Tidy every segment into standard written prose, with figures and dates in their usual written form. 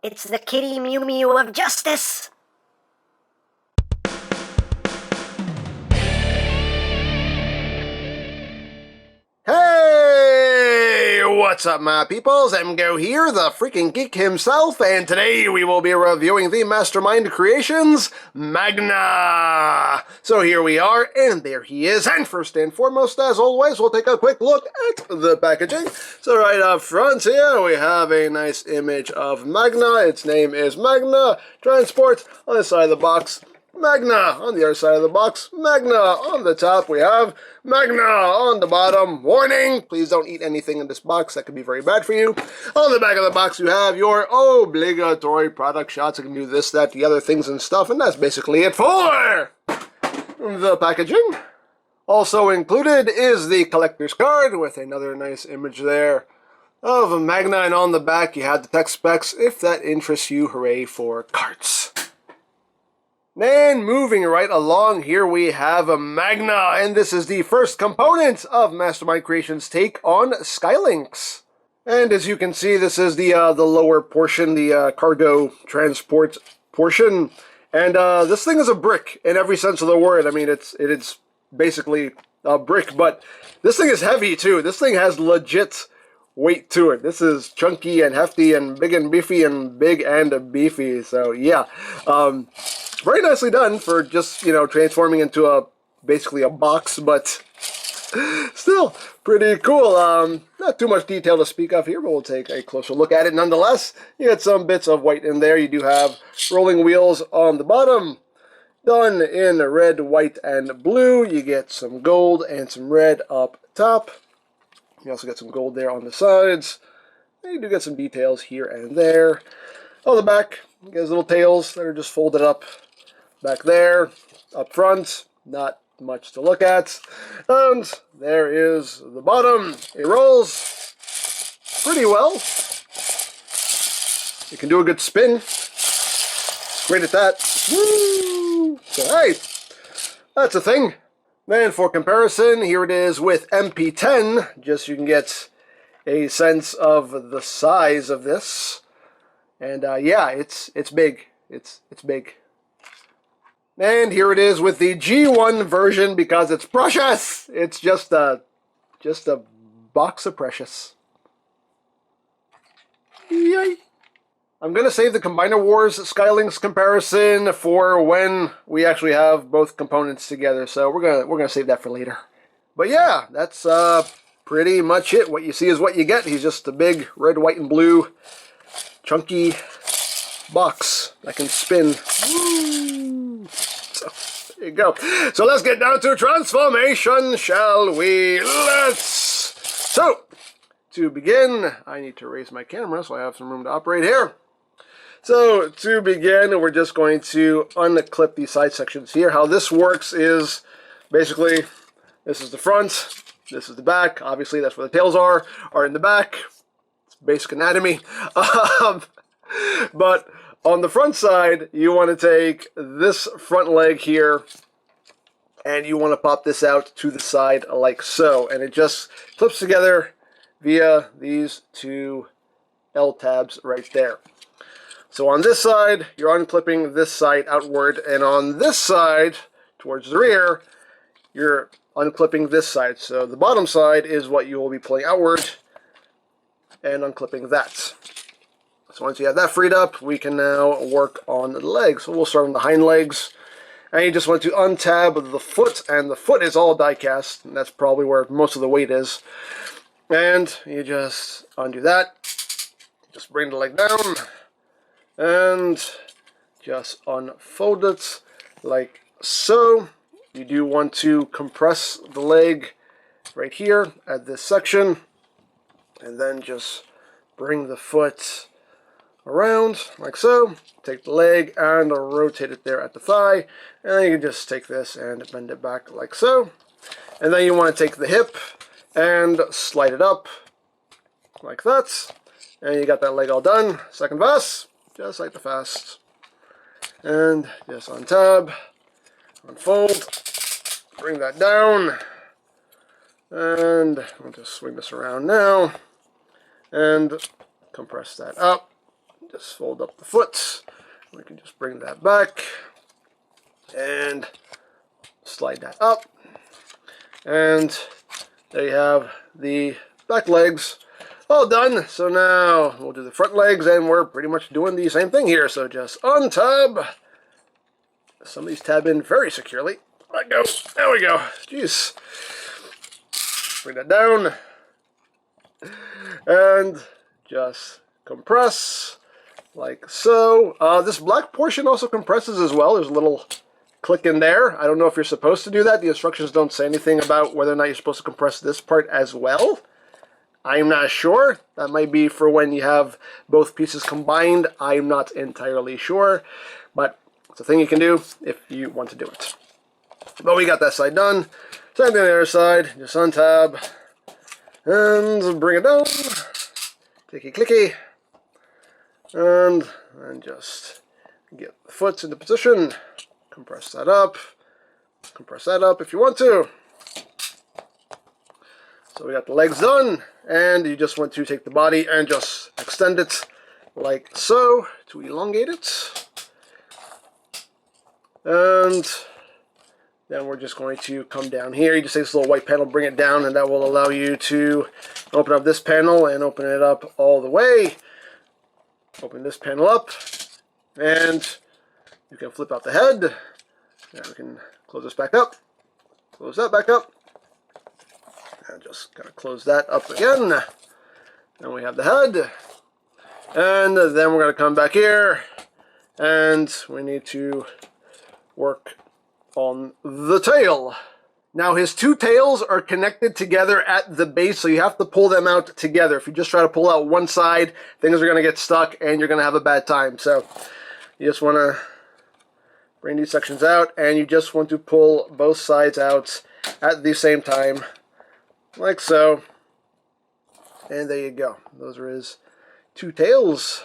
It's the kitty Mew Mew of justice! Hey! What's up, my peoples? EmGo here, the freaking geek himself, and today we will be reviewing the Mastermind Creations MAGNA! So here we are, and there he is, and first and foremost, as always, we'll take a quick look at the packaging. So right up front here, we have a nice image of MAGNA. Its name is MAGNA. Transport on the side of the box. MAGNA on the other side of the box. MAGNA on the top. We have MAGNA on the bottom. Warning, please don't eat anything in this box. That could be very bad for you. On the back of the box, you have your obligatory product shots. You can do this, that, the other things and stuff, and that's basically it for the packaging. Also included is the collector's card with another nice image there of MAGNA, and on the back you have the tech specs. If that interests you, hooray for cards. And moving right along, here we have a MAGNA, and this is the first component of Mastermind Creations' take on Lynx. And as you can see, this is the lower portion, the cargo transport portion. And this thing is a brick in every sense of the word. I mean, it is basically a brick, but this thing is heavy too. This thing has legit weight to it. This is chunky and hefty and big and beefy and big and beefy. So yeah. Very nicely done for just, transforming into basically a box, but still pretty cool. Not too much detail to speak of here, but we'll take a closer look at it nonetheless. You get some bits of white in there. You do have rolling wheels on the bottom, done in red, white, and blue. You get some gold and some red up top. You also get some gold there on the sides. And you do get some details here and there. On the back, you get little tails that are just folded up. Back there, up front, not much to look at. And there is the bottom. It rolls pretty well. You can do a good spin. Great at that. Woo! So hey, that's a thing. Then for comparison, here it is with MP10, just so you can get a sense of the size of this. And yeah, it's big. It's big. And here it is with the G1 version because it's precious. It's just a box of precious. Yay! I'm gonna save the Combiner Wars Lynx comparison for when we actually have both components together. So we're gonna save that for later. But yeah, that's pretty much it. What you see is what you get. He's just a big red, white, and blue, chunky box that can spin. Woo! So there you go. So let's get down to transformation, shall we? So to begin, I need to raise my camera so I have some room to operate here. So to begin, we're just going to unclip these side sections here. How this works is basically this is the front, this is the back. Obviously, that's where the tails are in the back. It's basic anatomy. But on the front side, you want to take this front leg here and you want to pop this out to the side like so. And it just clips together via these two L tabs right there. So on this side, you're unclipping this side outward, and on this side, towards the rear, you're unclipping this side. So the bottom side is what you will be pulling outward and unclipping that. So once you have that freed up, we can now work on the legs. So we'll start on the hind legs. And you just want to untab the foot, and the foot is all die cast, and that's probably where most of the weight is. And you just undo that. Just bring the leg down. And just unfold it like so. You do want to compress the leg right here at this section, and then just bring the foot around like so. Take the leg and rotate it there at the thigh, and then you can just take this and bend it back like so. And then you want to take the hip and slide it up like that, and you got that leg all done. Second pass. Just like the fast. And just untab, unfold, bring that down, and I'll just swing this around now, and compress that up just fold up the foot. We can just bring that back and slide that up. And there you have the back legs all done. So now we'll do the front legs, and we're pretty much doing the same thing here. So just untab. Some of these tab in very securely. Let go. There we go. Jeez. Bring that down. And just compress like so. This black portion also compresses as well. There's a little click in there. I don't know if you're supposed to do that. The instructions don't say anything about whether or not you're supposed to compress this part as well. I'm not sure. That might be for when you have both pieces combined. I'm not entirely sure, but it's a thing you can do if you want to do it. But we got that side done. Same thing on the other side. Just untab and bring it down. Clicky clicky. And just get the foot into position. Compress that up. Compress that up if you want to. So we got the legs done, and you just want to take the body and just extend it like so to elongate it. And then we're just going to come down here. You just take this little white panel, bring it down, and that will allow you to open up this panel and open it up all the way. Open this panel up, and you can flip out the head. Now we can close this back up. Close that back up. And just kind of close that up again. Then we have the head. And then we're going to come back here. And we need to work on the tail. Now his two tails are connected together at the base, so you have to pull them out together. If you just try to pull out one side, things are going to get stuck and you're going to have a bad time. So you just want to bring these sections out, and you just want to pull both sides out at the same time, like so. And there you go. Those are his two tails.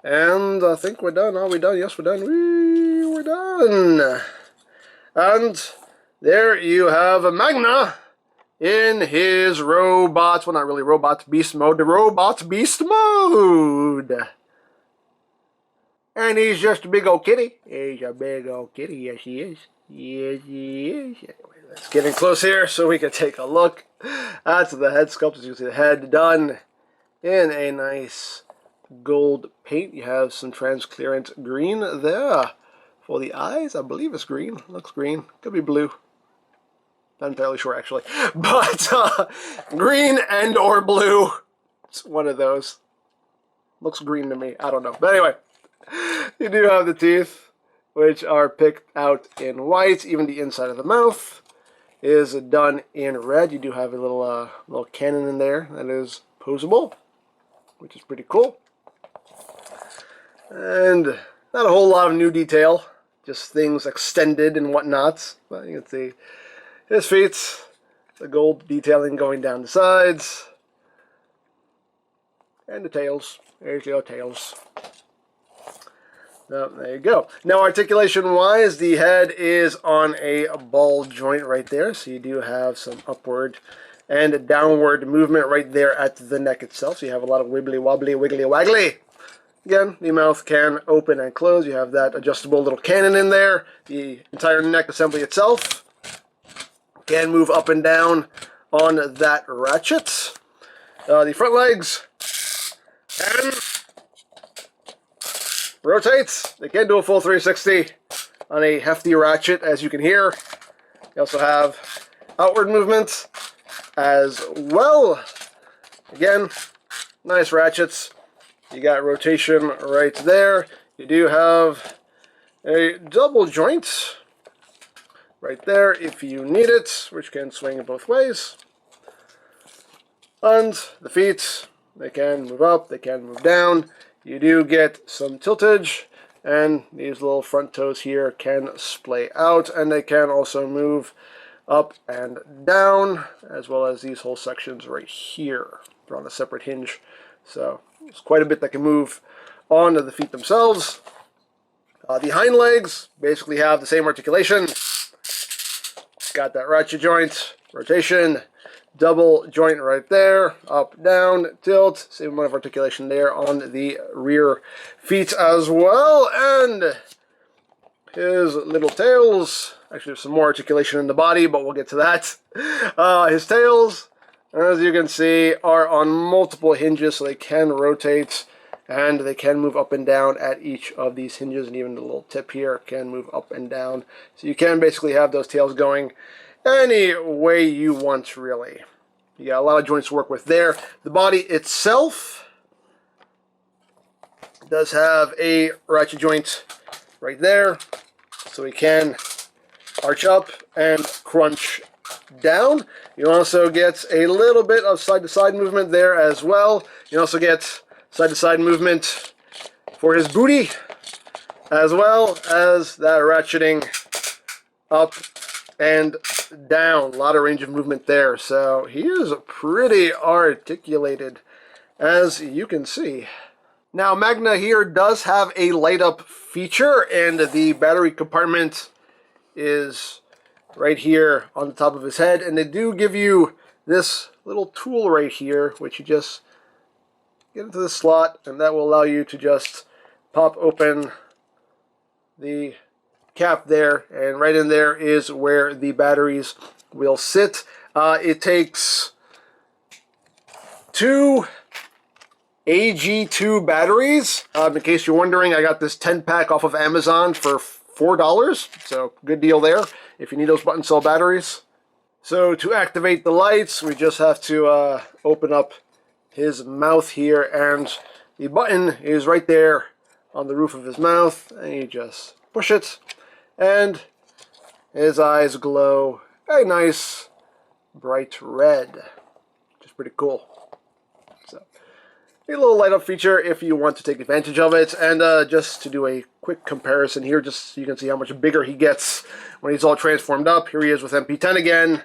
And I think we're done. Are we done? Yes, we're done. We're done. And there you have a MAGNA in his robot, well, not really robot, beast mode, the robot beast mode. And he's just a big old kitty. He's a big old kitty. Yes, he is. Yes, he is. Anyway, let's get in close here so we can take a look at the head sculpt. As you can see, the head done in a nice gold paint. You have some transparent green there for the eyes. I believe it's green. Looks green. Could be blue. Not entirely sure, actually. But green and or blue. It's one of those. Looks green to me. I don't know. But anyway, you do have the teeth, which are picked out in white. Even the inside of the mouth is done in red. You do have a little cannon in there that is posable, which is pretty cool. And not a whole lot of new detail, just things extended and whatnot. But you can see his feet, the gold detailing going down the sides, and the tails. There's your tails. Oh, there you go. Now, articulation-wise, the head is on a ball joint right there, so you do have some upward and downward movement right there at the neck itself. So you have a lot of wibbly-wobbly, wiggly-waggly. Again, the mouth can open and close. You have that adjustable little cannon in there. The entire neck assembly itself can move up and down on that ratchet. The front legs can rotate. They can do a full 360 on a hefty ratchet, as you can hear. You also have outward movement as well. Again, nice ratchets. You got rotation right there. You do have a double joint right there if you need it, which can swing both ways. And the feet, they can move up, they can move down. You do get some tiltage, and these little front toes here can splay out, and they can also move up and down, as well as these whole sections right here. They're on a separate hinge, so there's quite a bit that can move onto the feet themselves. The hind legs basically have the same articulation. got that ratchet joint, rotation, double joint right there, up, down, tilt, same amount of articulation there on the rear feet as well, and his little tails, actually there's some more articulation in the body, but we'll get to that. His tails, as you can see, are on multiple hinges, so they can rotate, and they can move up and down at each of these hinges, and even the little tip here can move up and down. So you can basically have those tails going any way you want, really. You got a lot of joints to work with there. The body itself does have a ratchet joint right there, so we can arch up and crunch down. You also get a little bit of side-to-side movement there as well. You also get side-to-side movement for his booty, as well as that ratcheting up and down. A lot of range of movement there. So he is pretty articulated, as you can see. Now, Magna here does have a light-up feature, and the battery compartment is right here on the top of his head, and they do give you this little tool right here, which you just get into the slot, and that will allow you to just pop open the cap there, and right in there is where the batteries will sit. It takes 2 AG2 batteries. In case you're wondering, I got this 10-pack off of Amazon for $4, so good deal there if you need those button cell batteries. So to activate the lights, we just have to open up his mouth here, and the button is right there on the roof of his mouth, and you just push it, and his eyes glow a nice bright red, which is pretty cool. So a little light up feature if you want to take advantage of it. And just to do a quick comparison here, just so you can see how much bigger he gets when he's all transformed up. Here he is with MP10 again,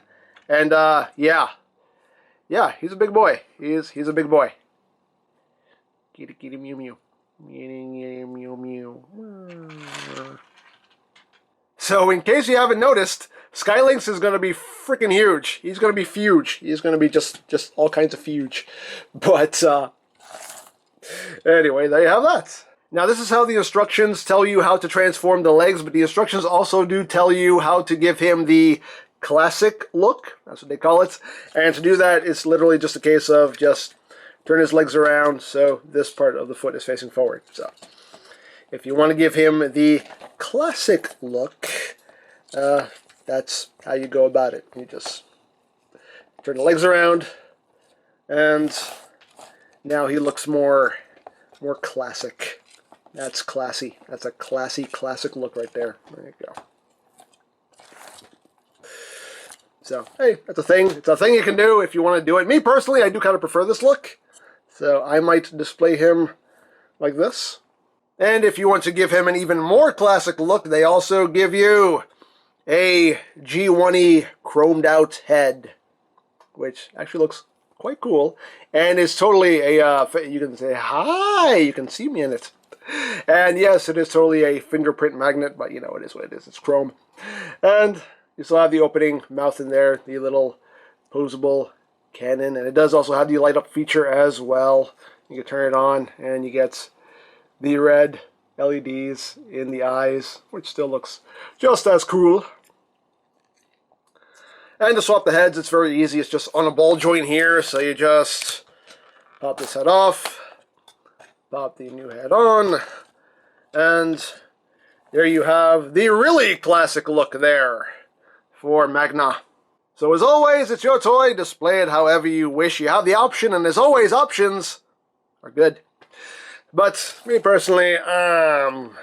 and yeah, he's a big boy. He's a big boy. Kitty kitty mew mew. Mew mew. So in case you haven't noticed, Lynx is going to be freaking huge. He's going to be huge. He's going to be just all kinds of huge. But anyway, there you have that. Now this is how the instructions tell you how to transform the legs, but the instructions also do tell you how to give him the classic look. That's what they call it. And to do that, it's literally just a case of just turn his legs around so this part of the foot is facing forward. So if you want to give him the classic look, that's how you go about it. You just turn the legs around, and now he looks more classic. That's classy. That's a classy, classic look right there. There you go. So, hey, that's a thing. It's a thing you can do if you want to do it. Me, personally, I do kind of prefer this look. So I might display him like this. And if you want to give him an even more classic look, they also give you a G1E chromed out head, which actually looks quite cool, and is totally a, you can say, hi, you can see me in it. And yes, it is totally a fingerprint magnet, but you know, it is what it is, it's chrome. And you still have the opening mouth in there, the little posable cannon, and it does also have the light up feature as well. You can turn it on, and you get the red LEDs in the eyes, which still looks just as cool. And to swap the heads, it's very easy. It's just on a ball joint here, so you just pop this head off, pop the new head on, and there you have the really classic look there for Magna. So as always, it's your toy. Display it however you wish. You have the option, and as always, options are good. But me personally, I'm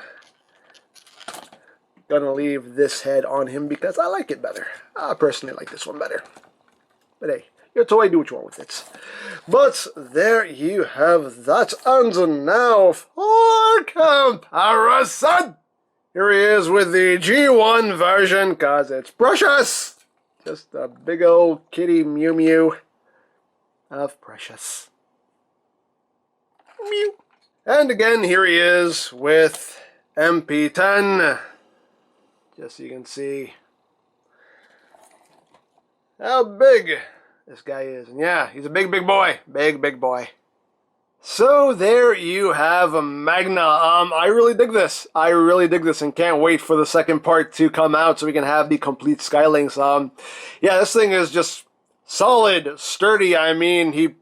gonna leave this head on him because I like it better. I personally like this one better. But hey, your toy, do what you want with it. But there you have that. And now for comparison. Here he is with the G1 version, cause it's precious. Just a big old kitty Mew Mew of precious. Mew. And again, here he is with MP10. Just so you can see how big this guy is. And yeah, he's a big boy. Big boy. So there you have a Magna. I really dig this. And can't wait for the second part to come out so we can have the complete Skylynx. Yeah, this thing is just solid, sturdy. I mean, he,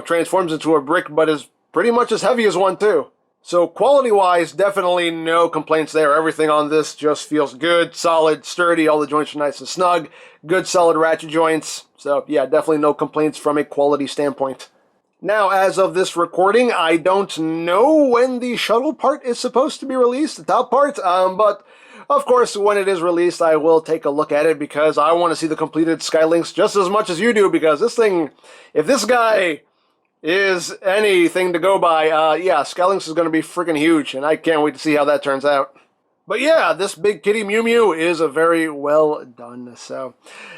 transforms into a brick, but is pretty much as heavy as one too. So quality-wise, definitely no complaints there. Everything on this just feels good, solid, sturdy. All the joints are nice and snug. Good, solid ratchet joints. So yeah, definitely no complaints from a quality standpoint. Now, as of this recording, I don't know when the shuttle part is supposed to be released, the top part, but of course, when it is released, I will take a look at it because I want to see the completed Skylynx just as much as you do, because this thing, if this guy is anything to go by, yeah, Skylynx is going to be freaking huge, and I can't wait to see how that turns out. But yeah, this big kitty Mew Mew is a very well done. So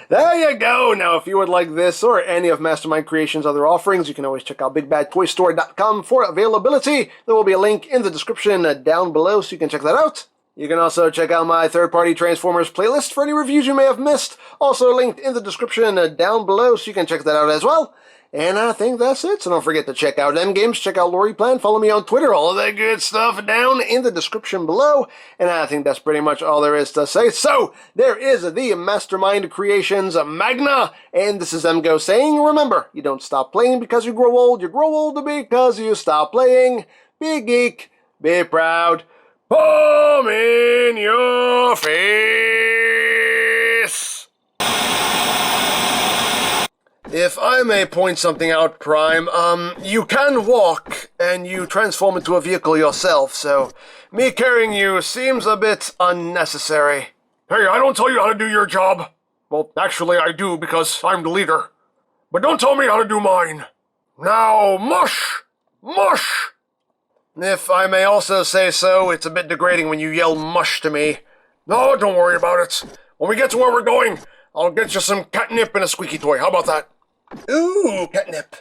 there you go. Now, if you would like this or any of Mastermind Creations' other offerings, you can always check out BigBadToyStore.com for availability. There will be a link in the description down below, so you can check that out. You can also check out my third-party Transformers playlist for any reviews you may have missed. Also linked in the description down below, so you can check that out as well. And I think that's it, so don't forget to check out EmGo's, check out Lori Plan, follow me on Twitter, all of that good stuff down in the description below. And I think that's pretty much all there is to say. So, there is the Mastermind Creations Magna, and this is EmGo saying, remember, you don't stop playing because you grow old because you stop playing. Be geek, be proud, palm in your face. If I may point something out, Prime, you can walk, and you transform into a vehicle yourself, so me carrying you seems a bit unnecessary. Hey, I don't tell you how to do your job. Well, actually I do, because I'm the leader. But don't tell me how to do mine. Now, mush! Mush! If I may also say so, it's a bit degrading when you yell mush to me. No, don't worry about it. When we get to where we're going, I'll get you some catnip and a squeaky toy. How about that? Ooh, catnip.